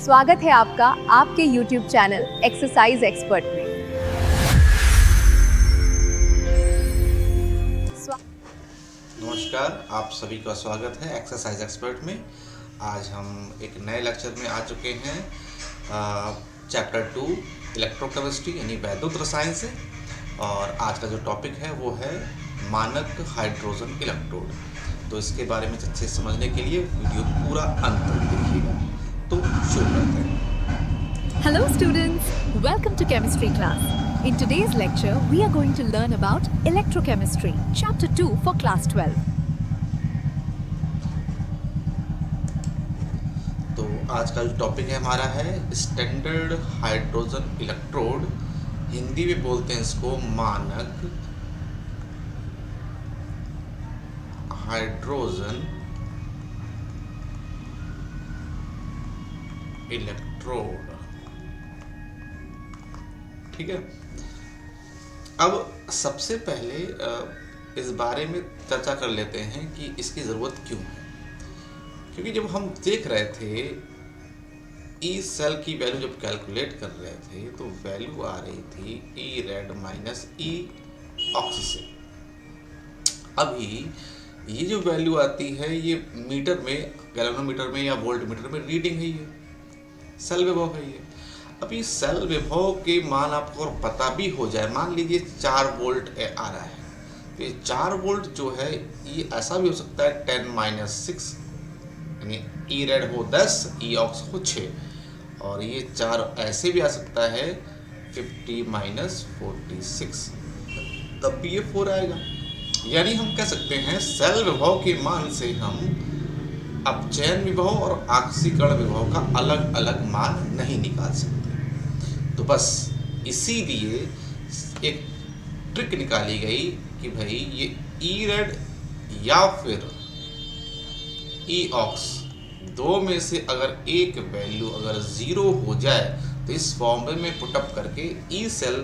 स्वागत है आपका आपके YouTube चैनल एक्सरसाइज एक्सपर्ट में। नमस्कार, आप सभी का स्वागत है एक्सरसाइज एक्सपर्ट में। आज हम एक नए लेक्चर में आ चुके हैं। चैप्टर 2 इलेक्ट्रोकेमिस्ट्री यानी वैद्युत रसायन से, और आज का जो टॉपिक है वो है मानक हाइड्रोजन इलेक्ट्रोड। तो इसके बारे में अच्छे से समझने के लिए वीडियो पूरा अंत तक देखिएगा। तो शुरू करते हैं। Hello students, welcome to chemistry class. In today's lecture, we are going to learn about electrochemistry, chapter 2 for class 12. तो आज का जो टॉपिक है हमारा है स्टैंडर्ड हाइड्रोजन इलेक्ट्रोड। हिंदी में बोलते हैं इसको मानक हाइड्रोजन इलेक्ट्रोड। ठीक है, अब सबसे पहले इस बारे में चर्चा कर लेते हैं कि इसकी ज़रूरत क्यों है। क्योंकि जब हम देख रहे थे ई सेल की वैल्यू जब कैलकुलेट कर रहे थे तो वैल्यू आ रही थी ई रेड माइनस ई ऑक्स से। अभी ये जो वैल्यू आती है ये मीटर में, गैल्वेनोमीटर में या वोल्ट मीटर में रीडिंग है, ये सेल विभव है। ये अभी सेल विभव के मान आपको अगर पता भी हो जाए, मान लीजिए 4 वोल्ट आ रहा है, तो ये 4 वोल्ट जो है ये ऐसा भी हो सकता है 10-6, यानी ई रेड हो 10, ई ऑक्स हो 6, और ये 4 ऐसे भी आ सकता है 50-46, तब भी ये 4 आएगा। यानी हम कह सकते हैं सेल विभव के मान से हम अपचयन विभव और आक्सीकरण विभव का अलग अलग मान नहीं निकाल सकते। तो बस इसीलिए एक ट्रिक निकाली गई कि भाई ये ई रेड या फिर ई ऑक्स दो में से अगर एक वैल्यू अगर 0 हो जाए तो इस फॉर्मूले में पुटअप करके ई सेल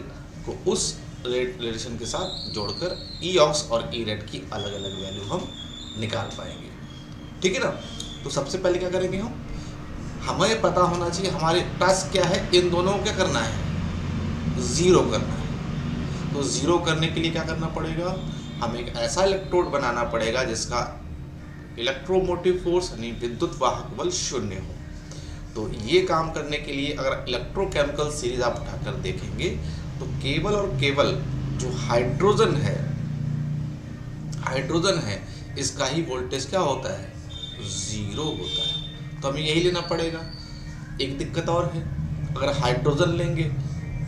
को उस रिलेशन के साथ जोड़कर ई ऑक्स और ई रेड की अलग अलग वैल्यू हम निकाल पाएंगे। ठीक है ना। तो सबसे पहले क्या करेंगे, हमें पता होना चाहिए हमारे टास्क क्या है, इन दोनों को क्या करना है, 0 करना है। तो 0 करने के लिए क्या करना पड़ेगा, हमें एक ऐसा इलेक्ट्रोड बनाना पड़ेगा जिसका इलेक्ट्रोमोटिव फोर्स यानी विद्युत वाहक बल 0 हो। तो ये काम करने के लिए अगर इलेक्ट्रोकेमिकल सीरीज आप उठाकर देखेंगे तो केवल और केवल जो हाइड्रोजन है इसका ही वोल्टेज क्या होता है, 0 होता है। तो हमें यही लेना पड़ेगा। एक दिक्कत और है, अगर हाइड्रोजन लेंगे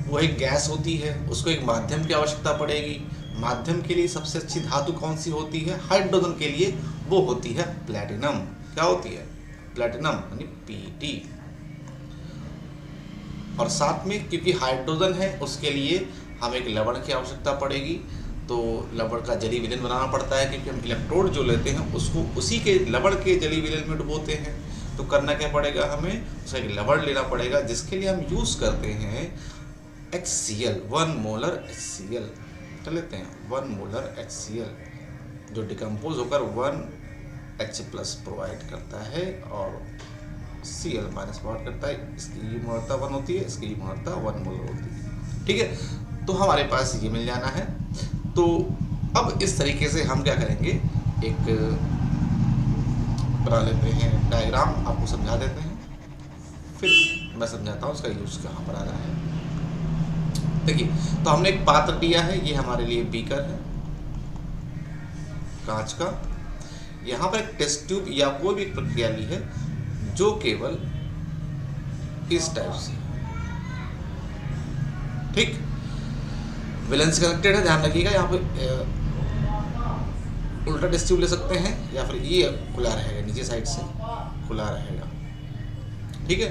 वो एक गैस होती है, उसको एक माध्यम की आवश्यकता पड़ेगी। माध्यम के लिए सबसे अच्छी धातु कौन सी होती है, हाइड्रोजन के लिए वो होती है प्लैटिनम। क्या होती है, प्लैटिनम यानी Pt। और साथ में क्योंकि हाइड्रोजन है उसके लिए हमें एक लवण की आवश्यकता पड़ेगी, तो लवण का जलीय विलयन बनाना पड़ता है, क्योंकि हम इलेक्ट्रोड जो लेते हैं उसको उसी के लवण के जलीय विलयन में डुबोते हैं। तो करना क्या पड़ेगा, हमें उसका एक लवण लेना पड़ेगा, जिसके लिए हम यूज़ करते हैं HCl, 1 मोलर HCl कर लेते हैं। 1 मोलर HCl जो डिकम्पोज होकर 1H+ प्रोवाइड करता है और Cl- प्रोवाइड करता है। इसकी मोलरता 1 होती है, इसकी मोलरता 1 मोलर होती है। ठीक है, तो हमारे पास ये मिल जाना है। तो अब इस तरीके से हम क्या करेंगे, एक बना लेते हैं डायग्राम, आपको समझा देते हैं, फिर मैं समझाता हूँ उसका यूज़ कहाँ पर आ रहा है। देखिए, तो हमने एक पात्र लिया है, ये हमारे लिए बीकर है कांच का। यहाँ पर एक टेस्ट ट्यूब या कोई भी प्रक्रिया ली है जो केवल इस टाइप से, ठीक, विलन से कनेक्टेड है। ध्यान रखिएगा, यहाँ पे उल्टा टेस्ट ट्यूब ले सकते हैं या फिर ये खुला रहेगा, नीचे साइड से खुला रहेगा। ठीक है,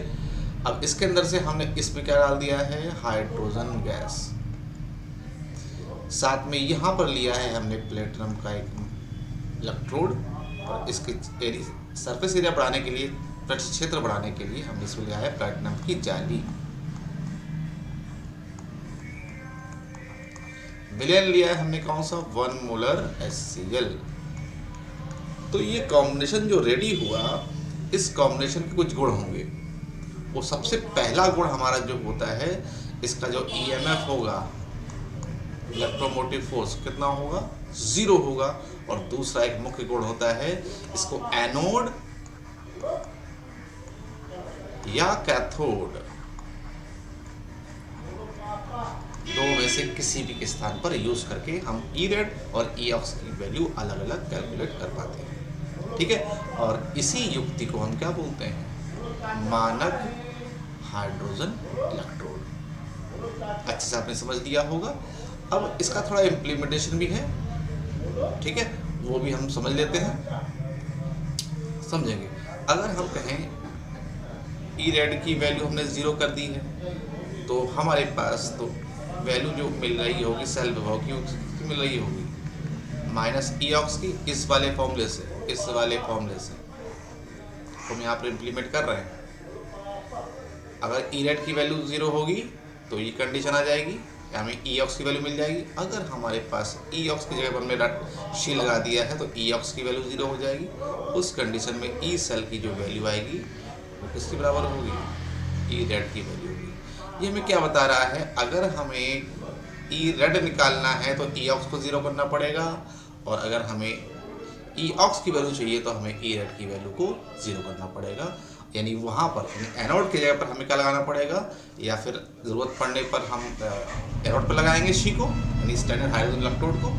अब इसके अंदर से हमने इसमें क्या डाल दिया है, हाइड्रोजन गैस। साथ में यहाँ पर लिया है हमने प्लेटिनम का एक इलेक्ट्रोड, और इसके सरफेस एरिया बढ़ाने के लिए, क्षेत्र बढ़ाने के लिए हमने इसमें लिया है प्लेटिनम की जाली। विलयन लिया है हमने कौन सा, 1 मोलर HCl। तो ये कॉम्बिनेशन जो रेडी हुआ, इस कॉम्बिनेशन के कुछ गुण होंगे। वो सबसे पहला गुण हमारा जो होता है, इसका जो ईएमएफ होगा, इलेक्ट्रोमोटिव फोर्स, कितना होगा, 0 होगा। और दूसरा एक मुख्य गुण होता है, इसको एनोड या कैथोड, दो में से किसी भी के स्थान पर यूज करके हम ई रेड और ई ऑक्स की वैल्यू अलग अलग कैलकुलेट कर पाते हैं। ठीक है, और इसी युक्ति को हम क्या बोलते हैं, मानक हाइड्रोजन इलेक्ट्रोड। अच्छे से आपने समझ लिया होगा। अब इसका थोड़ा इम्प्लीमेंटेशन भी है, ठीक है, वो भी हम समझ लेते हैं, समझेंगे। अगर हम कहें ई रेड की वैल्यू हमने 0 कर दी है, तो हमारे पास तो वैल्यू जो मिल रही होगी सेल विभव की, उसकी मिल रही होगी माइनस ई ऑक्स की, इस वाले फॉर्मूले से, इस वाले फॉर्मूले से हम यहाँ पर इम्प्लीमेंट कर रहे हैं। अगर ई रेड की वैल्यू 0 होगी तो ये कंडीशन आ जाएगी, हमें ई ऑक्स की वैल्यू मिल जाएगी। अगर हमारे पास ई ऑक्स की जगह पर हमने शी लगा दिया है तो ई ऑक्स की वैल्यू 0 हो जाएगी। उस कंडीशन में ई सेल की जो वैल्यू आएगी वो किसके बराबर होगी, ई रेड की वैल्यू होगी। ये हमें क्या बता रहा है, अगर हमें ई रेड निकालना है तो ई ऑक्स को 0 करना पड़ेगा, और अगर हमें ई ऑक्स की वैल्यू चाहिए तो हमें ई रेड की वैल्यू को 0 करना पड़ेगा। यानी वहाँ पर एनोड की जगह पर हमें क्या लगाना पड़ेगा, या फिर ज़रूरत पड़ने पर हम एनोड पर लगाएंगे शी को, यानी स्टैंडर्ड हाइड्रोजन इलेक्ट्रोड को,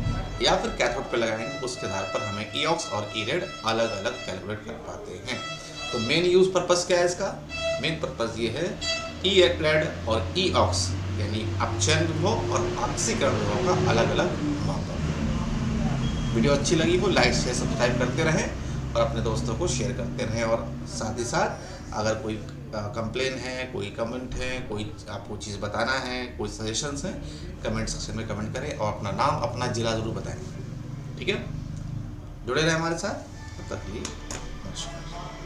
या फिर कैथोड पर लगाएंगे। उसके आधार पर हमें ई ऑक्स और ई रेड अलग अलग कैलकुलेट कर पाते हैं। तो मेन यूज़ पर्पज़ क्या है इसका, मेन पर्पज़ ये है ई रेड और ई ऑक्स, यानी अपचयन विभव और ऑक्सीकरण विभव का अलग अलग मापन। वीडियो अच्छी लगी हो लाइक शेयर सब्सक्राइब करते रहें और अपने दोस्तों को शेयर करते रहें। और साथ ही साथ अगर कोई कंप्लेन है, कोई कमेंट है, कोई आपको चीज़ बताना है, कोई सजेशंस हैं, कमेंट सेक्शन में कमेंट करें और अपना नाम, अपना ज़िला ज़रूर बताएं। ठीक है, जुड़े रहें हमारे साथ। तब तक के लिए नमस्कार।